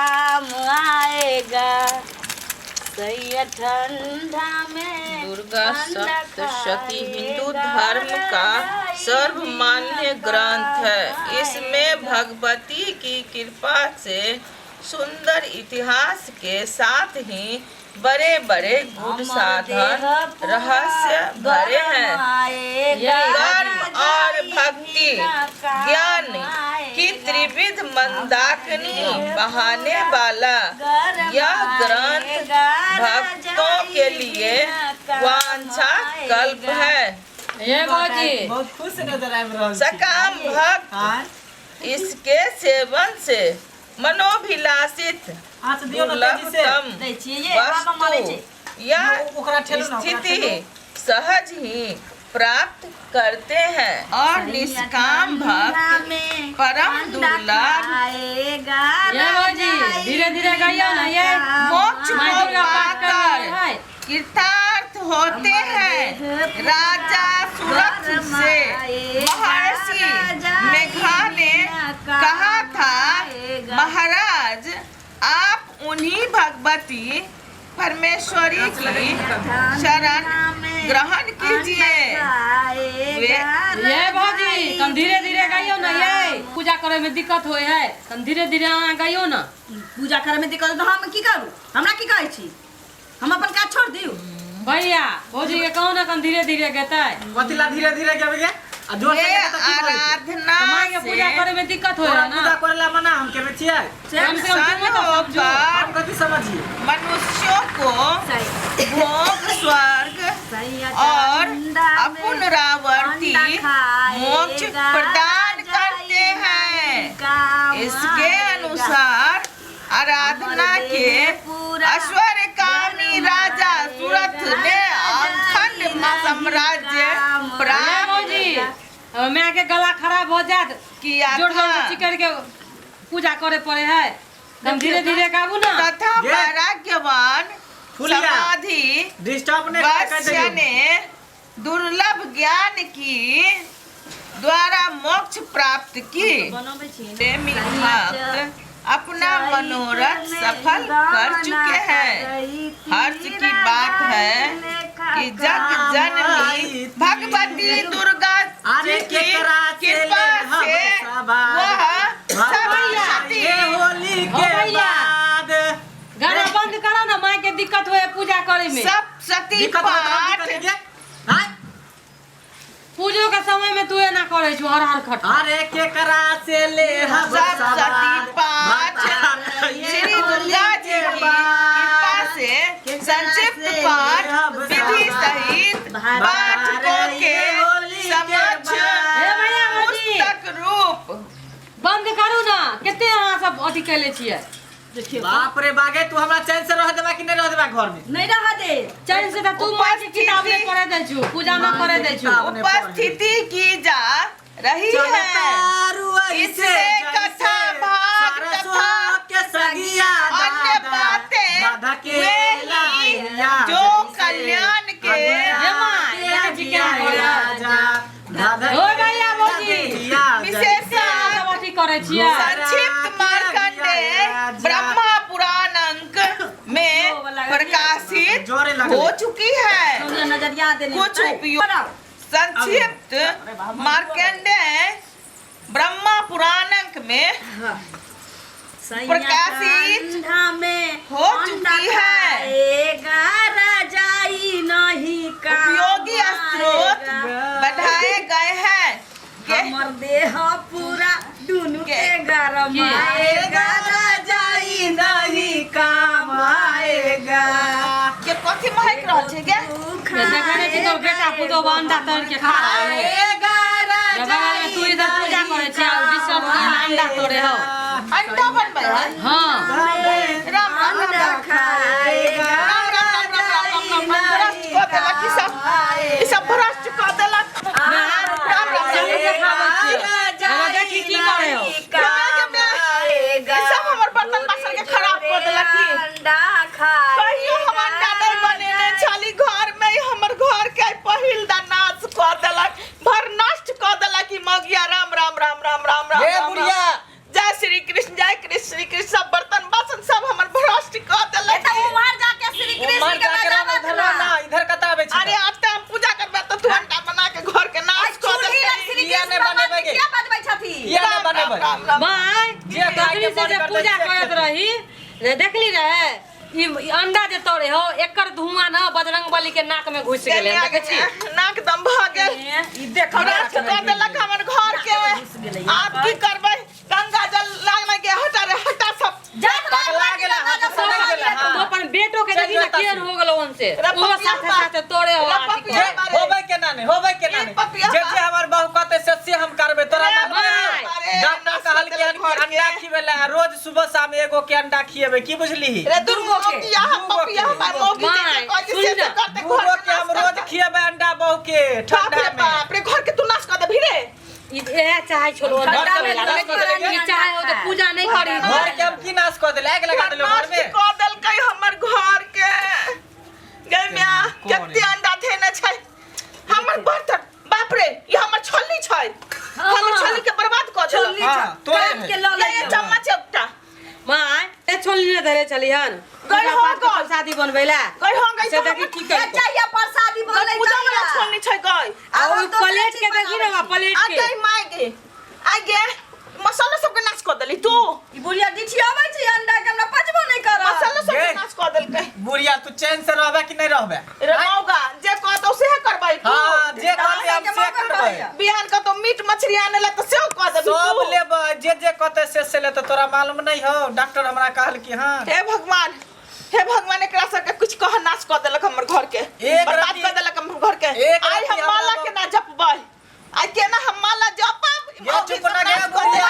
काम आएगा। सैया ठंडा में दुर्गा सप्तशती हिंदू धर्म का सर्वमान्य ग्रंथ है। इसमें भगवती की कृपा से सुंदर इतिहास के साथ ही बड़े बड़े गुण साधन रहस्य भरे हैं। कर्म और भक्ति ज्ञान की त्रिविध मंदाकिनी बहाने वाला यह ग्रंथ भक्तों के लिए वांछा कल्प है। बहुत खुश नजर आ रहा है। सकाम भक्त इसके सेवन से मनोभिलाषित दुर्लभतम वस्तु या स्थिति सहज ही प्राप्त करते हैं और निष्काम भक्त परम दुर्लभ धीरे धीरे गाइए ना ये मोक्ष को पाकर कृतार्थ होते हैं। राजा सूरत से महर्षि मेघा ने कहा था, महाराज आप उन्हीं भगवती परमेश्वरी की शरण ग्रहण कीजिए। ये भौजी कम धीरे धीरे गाइयो ना, ये पूजा करे में दिक्कत होए है, कम धीरे धीरे गाइयो ना। पूजा करे में दिक्कत तो हम की करू, हमरा की कहै छी, हम अपन काज छोड़ दियो। भैया भौजी के कहो ना कम धीरे धीरे कहता है। कतिला धीरे धीरे गावे के आ जोर से कहता की आराधना मां के पूजा करे में दिक्कत होए है ना। पूजा करेला मना हम केने छियै। कम से कम हम कथि समझिए। मनुष्यों को भोग स्वर्ग और पुनरावर्ती मोक्ष प्रदान करते हैं। इसके अनुसार आराधना के ऐश्वर्यकामी राजा सूरत ने अखंड साम्राज्य प्राप्त मैं के गला खराब हो जात किया जोर जोर था से चिकर के पूजा करे पड़े है। हम धीरे धीरे गाबू ना। तथा वैराग्यवान समाधि डिस्टर्ब ने वैश्य ने दुर्लभ ज्ञान की द्वारा मोक्ष प्राप्त की। प्रेमी भक्त अपना मनोरथ सफल कर चुके हैं। हर्ष की बात है कि जग जननी भगवती दुर्गा जी की कृपा से वह सप्तशती होली के बाद गाना बंद करो ना, मां के दिक्कत होए पूजा करे में। सप्तशती पाठ पूजो के समय में तू ना करे छु हर हर खट। अरे के करा से ले हम सप्तशती पाठ श्री दुर्गा जी की कृपा से संक्षिप्त पाठ विधि सहित पाठकों के समक्ष पुस्तक रूप बंद करू ना। कितने यहाँ सब अथी कैले छियै। देखियो बाप रे बागे तू हमरा चैन से रह देबा कि नहीं रह देबा घर में। नहीं रह दे चैन से तू मां के किताब ले करे दे छु, पूजा न करे दे छु। उपस्थिति की जा रही है। इसमें कथा भाग तथा के सगिया अन्य बातें वे जो कल्याण के हो गया भौजी विशेष सब अथी करे छियै। संक्षिप्त मार्कंडेय ब्रह्मा पुराण अंक में प्रकाशित हो चुकी है। नजरिया देने कुछ उपयोग संक्षिप्त मार्कंडेय ब्रह्मा पुराण अंक में प्रकाशित हो चुकी है। उपयोगी स्रोत बढ़ाए गए हैं। हमर देह पूरा दुनु के गरम आएगा, जाई नहीं काम आएगा। के कथि महक रहल छै गे? देखने छी तो बेटा पुतो अंडा तोड़ के खा रहा है। बाबा तू इधर पूजा करे छी और विश्व अंडा तोड़े हो। अंडा बनबै है? हां राम राम राम खाएगा, राम राम राम राम भ्रष्ट कऽ देलक ई सब भ्रष्ट कऽ देलक। राम राम देखी की करे हो। ई सब हमर बर्तन बासन के खराब कऽ देलक की। कहियो हम अंडा नहीं बनेने छली घर में, हमर घर के पहिल दा नाश कऽ देलक, भर नष्ट कऽ देलक ई मगिया। राम राम राम राम राम राम। हे बुढ़िया जय श्री कृष्ण, जय कृष्ण श्री कृष्ण। सब बर्तन राम राम माय जे तखनी से जे पूजा करत रही देखली रहे ई अंडा जे तोड़े हो एकर धुआं ना बजरंगबली के नाक में घुस गेले देखे छी नाक दम भ गेल ई देख रात के कर देलक हमर घर के आप की करबै गंगा जल लागना के हटा रे हटा सब तो अपन बेटो के देखी ना केर हो गेलो उनसे वो साथे साथे तोड़े हो होबै के ना जे हमर बहू कहते से हम करबे तोरा डॉक्टर कहल के अंडा खिबेला रोज सुबह शाम एगो के अंडा खिएबे की बुझली रे दुर्गो के पपिया हमार मौगी के करते दूगो के हम रोज खिएबे अंडा बहू के ठंडा में बाप रे घर के तू नाश कर दे भिरे ए चाहे छोड़ो अंडा में चाहे हो तो पूजा नहीं करी घर के हम की नाश कर देले आग लगा देले घर में कर देल कई हमर घर के गैमिया केते अंडा थे न छै हमर बर्तन बाप रे ये हमर छोलनी छै हमर छोलनी के बर्बाद कर देल हां तोरे के लो ले ये चम्मच एकटा माय ए छोलनी ने धरे चली हन गई हो गई शादी बनवेला गई हो गई से देखी की कर चाहिए प्रसादी बोले पूजा वाला छोलनी छै गई और प्लेट के देखी ना प्लेट आ के गई माय गे आ गे मसाला सब के नाश कर देली तू ई बुढ़िया डिठी आबै छी अंडा के हमरा पचबो नहीं कर मसाला सब के गे। नाश कर देल के बुढ़िया तू चैन से रहबे कि नहीं रहबे रे मौगा जे कहतो से करबै तू हां जे कहते हम से करबे बिहान का तो मीट मछली आने ला तो सेव कह देबी सब तू लेबे जे कहते से ले तो तोरा मालूम नहीं हो डॉक्टर हमरा कहल कि हां हे भगवान एकरा सब के कुछ कह नाश कर देलक हमर घर के एक बर्बाद रत्ती- कर देलक हमर घर के एक आई रत्ती हम माला हमरा के ना जपबै आई के ना हम माला जपब ये चुप ना गे बुढ़िया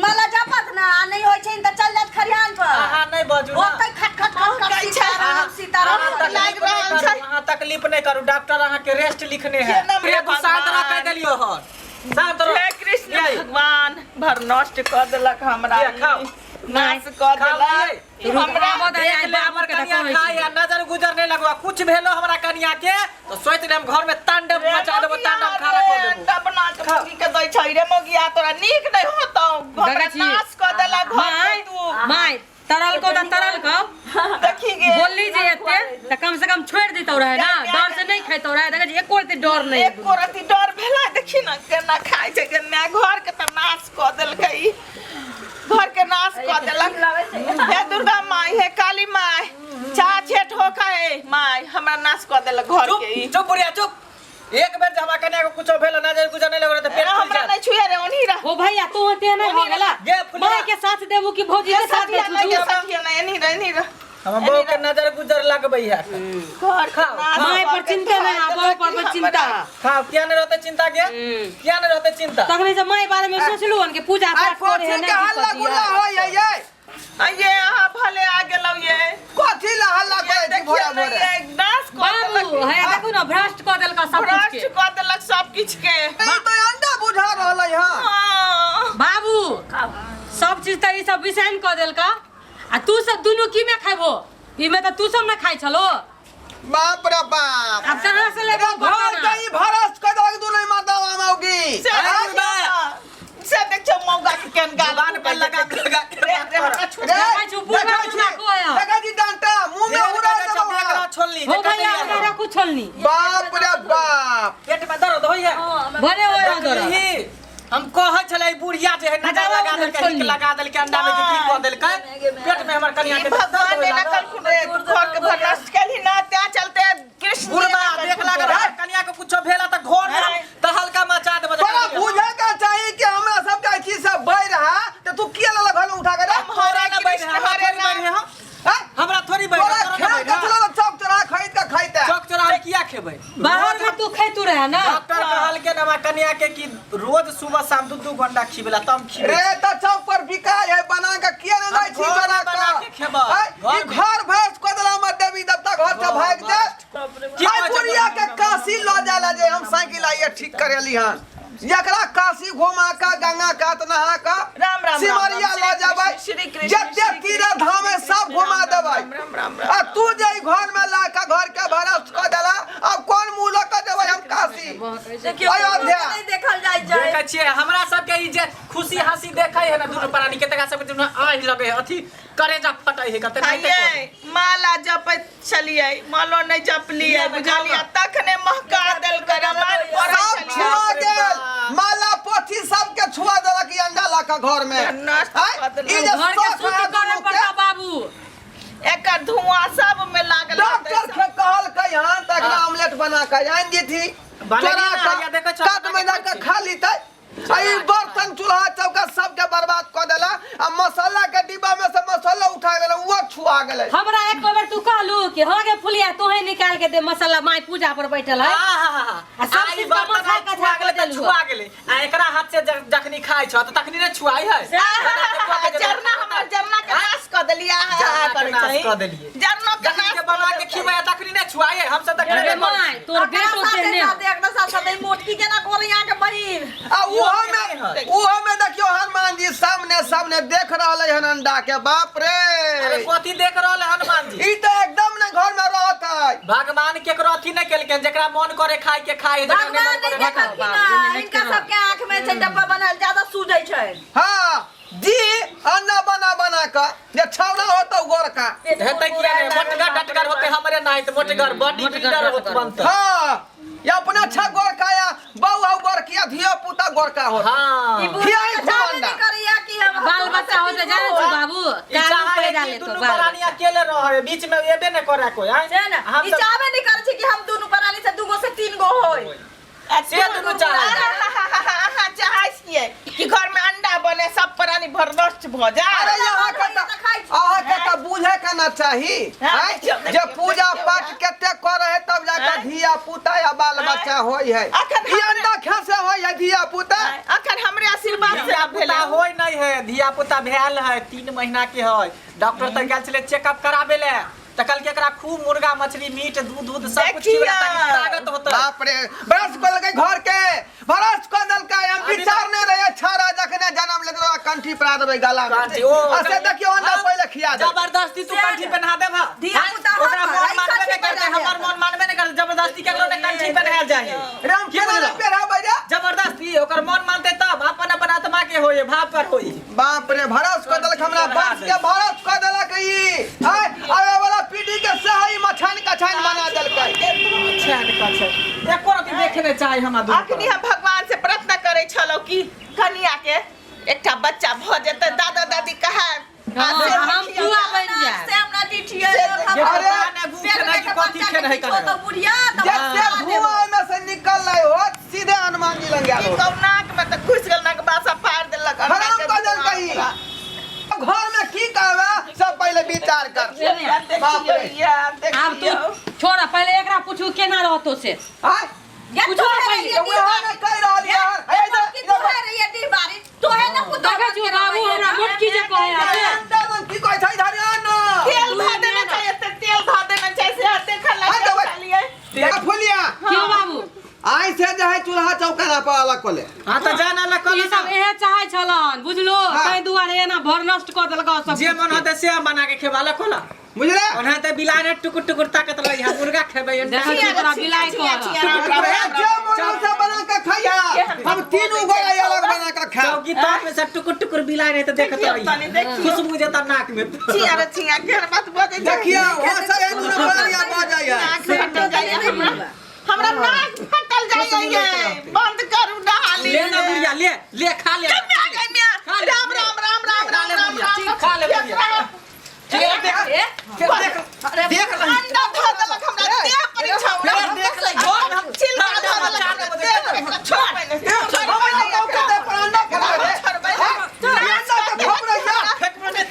माला जापत ना नहीं होय छै त चल जात खरियान पर हां नहीं बाजू ना ओतै खट खट खट खट कहै छै, सीताराम अहाँ लाग रहल छै। हां तकलीफ नहीं करू डॉक्टर अहाँ के रेस्ट लिखने ये हैं ना मेरे तू शांत रह भगवान। कह देलियो हन शांत रह हे कृष्ण भगवान भर नष्ट कर देलक हमरा ये खाओ। नाश कर खाओ देलक ये। हमरा देख ले हमर कन्या खाई है नजर गुजर नहीं लगवा कुछ भेलो हमरा कन्या के तो सोच ले हम घर में तांडव मचा देबो तांडव खड़ा कर देबो अपना के मोगी के दै छै रे मोगिया तोरा नीक नहीं होतौ गगा छी। नाश कर देलक घर माय के तू माय तरल को तरल को देखी गे बोलली जे एते त कम से कम छोड़ देतो रहे ना डर से नहीं खैतो रहे देखे छी एको रति डर नहीं एक कोरती डर भेला देखी ना केना खाइ छै केना घर के त नाश क देलकै घर के नाश क देलक हे दुर्गा माई हे काली माई चा छेठ हो खाए माई हमरा नाश क देलक घर चुप के ई चुप बुढ़िया चुप एक बेर जब हमरा कन्या को कुछ भेलो नजर गुजर नहीं लगो तो पेट फूल हमरा जाए नहीं छुए रे ओनही रह ओ भैया तू होते नहीं हो गेला गे फुलिया। माय के साथ देबू कि भौजी के साथ साथिया नहीं देबू साथिया नहीं एनही रह एनही रह हम बहू के नजर गुजर लगबै है घर के नाश माय कर पर के चिंता नहीं खा आबो पर देलक चिंता हमरा। खाओ क्या नहीं रहते चिंता के क्या नहीं रहते चिंता तखनी से माय बारे में सोचलू हन के पूजा पाठ करे है नहीं ये यहाँ भले आ गेलौ ये कथी ला हल्ला करे छी देखिए भोरे ना भोरे ये नाश कर देलक बाबू है देखू ना भ्रष्ट कर देलका सब कुछ भ्रष्ट के कर देलक सब किछ के ई तो अंडा बुझा रहलै हां हाँ। बाबू सब चीज त ई सब विषान कर देलका आ तू सब दुनु की में खाइबो ई में त तू सब न खाइ छलो बाप रे बाप अब कहां से लेबो घर गई भरस के दग दू नहीं मारदा माओगी से देख छौ मौगा के केन जुबान पे लगा देखै छु पूरा पूरा कोया देखा जी डंटा मुंह में उड़ा देबो छोलनी हो भैया हमरा कुछ छोलनी बाप रे बाप पेट में दर्द होई है भले होय दर ही हम कहै छलै बुढ़िया जे है नजर लगा देल के हिक लगा देल के अंडा में के की कह देल के पेट में हमर कन्या के दर्द भगवान होई ने लागल। नकल खुद रे तू घर के भरनष्ट केली ना त्या चलते कृष्ण बुढ़बा देख लागल हमर कन्या के कुछो भेला त घर में हम तहलका मचा देबो बड़ा बुझे का चाहिए कि हमरा सब का चीज सब बह रहा तो तू किया ला घर में उठा के हम हरे कृष्ण हरे नाम हमरा थोड़ी बैठ बड़ा खेल के चलो ना चौक चढ़ा खरीद के खाइते चौक चौराहा में किया खेबै बाहर में तू खैतू रहे ना डॉक्टर कहल के नमा कन्या के कि रोज सुबह शाम 2-2 घंटा खिबेला तब खिबे रे तो चौक पर बिकाय है बना के किया ना जाई छी घर बना बना के खेबै। ई घर भैंस को दला मत देवी देवता घर से भाग दे की आई कहै छै बुढ़िया के काशी लो जाला जे हम साइकिल आइए ठीक करेली हन एकरा काशी घुमा का गंगा कात नहा का राम राम सिमरिया ला जाबै श्री कृष्ण जते तीर्थ धाम है सब घुमा देबै राम आ तू जे घर में ला का घर के भरस क देला अब कौन मूल क देबै हम काशी देखियो अयोध्या नहीं देखल जाय छै देखै छियै हमरा सबके ई जे खुशी हंसी देखै है ना दुनू प्राणी के तका सब दुनू आहि लगे है अथी करेजा फटै है कते नहीं खाइए माला जपत चलिए मालो नहीं जपलिए बुझलिए तखने महका देल कर रामायण पढ़ै सब छुआ छलिए गेल माला पोथी सबके छुआ देलक ई अंडा वाला का घर में नष्ट हैं? कर देलक। ई जे घर के शौक शुद्ध है करे दुनू के, पड़ता बाबू। एकर धुआं सब में लागल डॉक्टर के कहलकै हन त एकरा ऑमलेट बना के आइन दी थी बनेगी चोरा ना, के या देखो छोटा काट में के जाके कुछ। खा लीते ई बर्तन चूल्हा चौका सबके बर्बाद कर देला आ मसाला के डिब्बा में से मसाला उठा गेलै वो छुआ गेलै हमरा एक बेर तू कहलू कि हो गे फुलिया तोहे निकाल के दे मसाला माई पूजा पर बैठल है आ सब चीज का मसाला का झाड़ के देलू छुआ गेलै आ एकरा हाथ से जखनी खाइ छ त तखनी ने छुआई है जरना हमर जरना के नाश कर देलिया नाश कर देलिए जरना के जखनी नाश के बना के खिबै तखनी ने छुआई है हम सब तखनी अरे ने माई तोर बेटो से ने एकटा साथ मोटकी केना कोरी यहाँ के बहिन आ उहो में देखियो हनुमान जी सामने देख रहले हन अंडा के बाप रे अरे कथी देख रहल है हनुमान जी ई तो एकदम न घर में रहत है भगवान केकरो अथी नहीं केलकै जेकरा मन करे खाय के खाय जेकरा भगवान मन नहीं करे देखत कि ना इनका सबके आंख में छै डब्बा बनल ज्यादा सूजै छै हां जी अंडा बना के जे छौना होतो गोरका हेतै किया ने मोटगर डटगर होते हमरे नहीं त मोटगर बॉडी बिल्डर होत बनत हां ये अपना अच्छा गोरका या बहु गोरकिया धिया पुता गोरका हो हां ई खिया ही बुढ़ा खूब अंडा। नहीं करिया कि हम बाल बच्चा होते जाने तू बाबू कान पे डाले तो बाल प्राणी अकेले रहे बीच में एबे ने करे कोई हैं छै ना हम ई सब चाहबे नहीं करे छै कि हम दुनू प्राणी से दूगो से तीन गो होय से दुनू चाहे चाहे छियै कि घर में अंडा बने सब प्राणी भरदस्त भ अरे जाए यहाँ के तो बुझे के ना चाहिए हैं? जे पूजा पाठ केते करे है तब जाके धिया पुता या बाल बच्चा होई है ई अंडा खा से होई है धिया पुता अखन हमरे आशीर्वाद से धिया आप पुता भेले होय नहीं है धिया पुता भेल है 3 महीना के है डॉक्टर तक गेल छले चेकअप कराबे ले त कल के एकरा खूब मुर्गा मछली मीट दूध सब कुछ देखिए। खिला ताकि ताकत होता बाप रे बरस को लगे घर के बरस को दल का हम विचार ने रहे छारा जखने जन्म ले तो कंठी परा देबे गला में कंठी, ओ, ऐसे देखियो अंडा पहले खिया दे जबरदस्ती तू कंठी पहना दे भा धिया पुता ओकरा हम मन मानबे ऐसा नहीं करते चीज हमर मन मानबे नहीं करते जबरदस्ती केकरो ने कंठी पहना जाए राम के ना पेरा बजा जबरदस्ती ओकर मन मानते तब अपन अपन आत्मा के होए भाव पर होए बाप रे भरस को दल हमरा बाप के भरस को दल के ई हाय आवे वाला पीढ़ी के सही मछान कछान बना दल के एको रति देखे चाहे हम अखनी हम भगवान से प्रार्थना करे छलो कि कन्या के एकटा बच्चा भ जेते दादा दादी कहा हम पुआ बन जाए से हमरा डिठिए तो बुढ़िया जैसे धुआं में से निकल रहे हो सीधे हनुमान जी लग गया नाक में तो घुस गेल नाक बासा फाड़ देलक हराम को दल कही घर में की कहवे सब पहले विचार कर बाप रे अब तू छोड़ा पहले एकरा पूछू केना रहतो से हाय पूछो पहले वो है कह रहल यार ए तो है रे ये दी बारी तो है ना कुछ देखै छु बाबू हमरा मोटकी जे कहे आसे अंदर की कोई छै धरियान तेल धा देना चाहिए तेल धा देना चाहिए से देखा लग लिए देखा फुलिया क्यों बाबू आई से जे है चूल्हा चौका ना पर अलग कोले हां त जान अलग कर ई सब एहे चाहे छलन बुझलो हाँ। तै दुआरे एना भर नष्ट कर देलक सब जे मन होते से बना के खेवाला कोला बुझले ओना त बिलाने टुकुर टुकुर ताकत रही है मुर्गा खेबै देखै छु तोरा बिलाई कर जे मन से बना के खाया हम तीनों गोरा अलग बना के खा चौकी ताप में से टुकुर टुकुर बिलाने त देखत रही खुशबू जेता नाक में छिया के बात बोले देखिए वहां से एक दूसरे बोलिया बाज जाए हमरा नाक फटल जाइए बंद करू नहाली ले ना बुढ़िया ले खा ले राम राम राम राम राम राम राम खा ले बुढ़िया देख अंडा खा देलक हमरा देह पर छौड़ा देख ले जोर हम चिल्ला देलक छोड़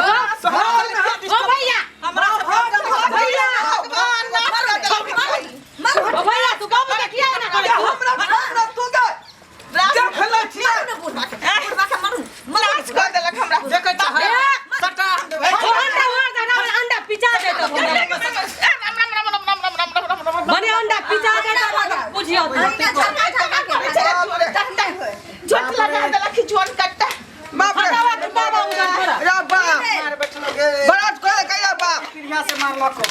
ओ भैया हमरा भैया ओ भैया तू बाबू के किया ना करे नाच कर देलक हमरा देखै छ सटा अंडा पिचा दे तो बने अंडा पिचा दे तो बुझियो झोट लगा देलक झोट कट्टा बाप रे हटावा तू बाबा उधर छोड़ा रा बा बरात को कहिया बा पिढ़िया से मार लको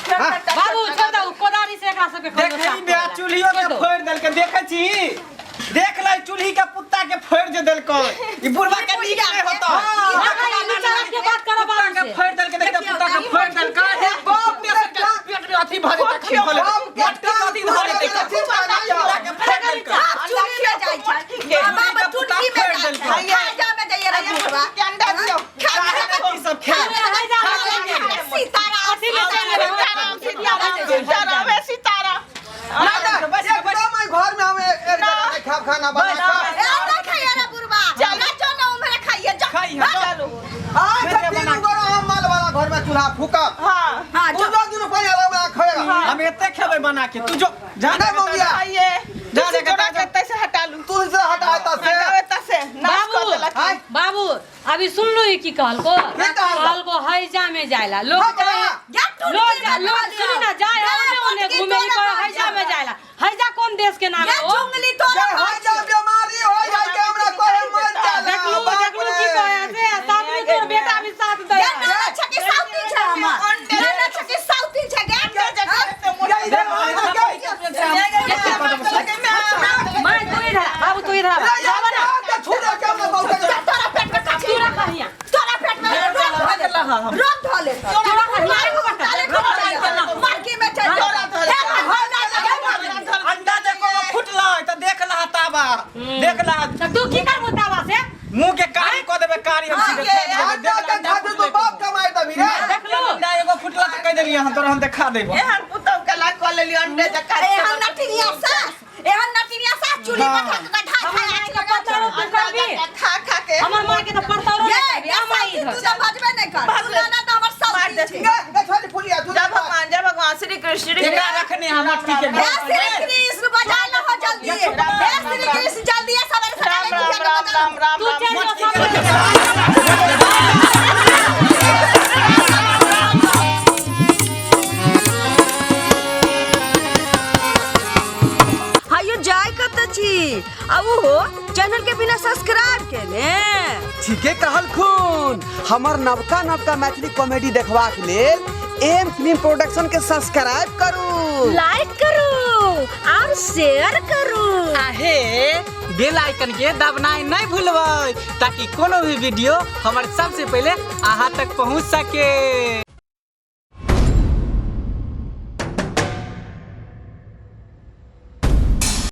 बाबू छोड़ दो कोदारी से एकरा सबके देखै बे चूल्हियो के फोड़ देल के देखै छी देख ले चूल्ही के पुत्ता के फोड़ जे देल को ई बुढ़वा के नीक नहीं होता के बात करो पुत्ता बाबू के से फोड़ देल के देख पुत्ता के फोड़ देल का हे बाप में से पेट में अथी भरे तक खोले पेट के अथी भरे तक पुत्ता के फोड़ देल का चूड़ी में जाई छै बाबा चूड़ी में जाई छै जा में जाइए रे बुढ़वा खाना बना ए अंडा खाइए रे बुढ़वा चला जो ना उम्र खाइए जा खाई है चलो आज से 3 गोरा हम माल वाला घर में चूल्हा फूका हाँ हां तू जो 2 दिन पहले लगा खाएगा हम एते खेबै बना के तू जो जा नहीं मौगिया आइए जा जा देखा, जोड़ा जा। के तैसे हटा लूं तू इसे हटा से हटावे तसे नाश कर देलक आय बाबू अभी सुन लो ये की कहल को की कहल? कहल को हैजा में जायला लोग हाँ, जाए जा तू लोग सुनी ना जाए ओने घूमे ई को हैजा में जायला हैजा कौन देश के नाम ये है वो चुंगली तोरा जे हाय जा बीमारी हो जाए के हमरा कोई मर जाला देखलू की कहया से साथ में तोर बेटा भी साथ दे ये ना छके साउथी छ हमर ये ना छके साउथी छ गे मैं तू इधर बाबू तू इधर छोड़ के हमरा बहुत तोरा पेट में काची तोरा कहिया तोरा पेट में रोग धले तोरा कहिया मार्की में चल तोरा धले अंडा देखो फुटला त देख लहा ताबा देख लहा तू की कर मुतावा से मुंह के कारी क देबे कारी हम सीधे अंडा के खातिर तो बाप कमाए दबी रे देख लो अंडा एगो फुटला त कह देलिए हम तोरा हम देखा देबो एहन पुतौ कला क लेली अंडे जका एहन नटिनिया सास चूल्ही पर खा खा खा हमर मां के तो पड़तारो तू करबी खा खा के हमर मां के तो पड़तारो ये तू जब भजबे नहीं कर तू ना तो हमर मार दे। साउथी छ गे छोड़ी फुलिया तू जय भगवान श्री कृष्ण टेका रखने हम मट्टी के हे श्री कृष्ण बजा लो हो जल्दी हे श्री कृष्ण जल्दी है सवेरे राम राम राम राम राम तू चल राम जो सब हायो जाय कत छी अब हो चैनल के बिना सब्सक्राइब के ने ठीके कहल खून हमर नवका नवका मैथिली कॉमेडी देखबाक लेल एम फिल्म प्रोडक्शन के सब्सक्राइब करू लाइक करू और शेयर करू आहे बेल आइकन के दबनाई नहीं भूलबै ताकि कोनो भी वीडियो हमारे सबसे पहले अहाँ तक पहुंच सके।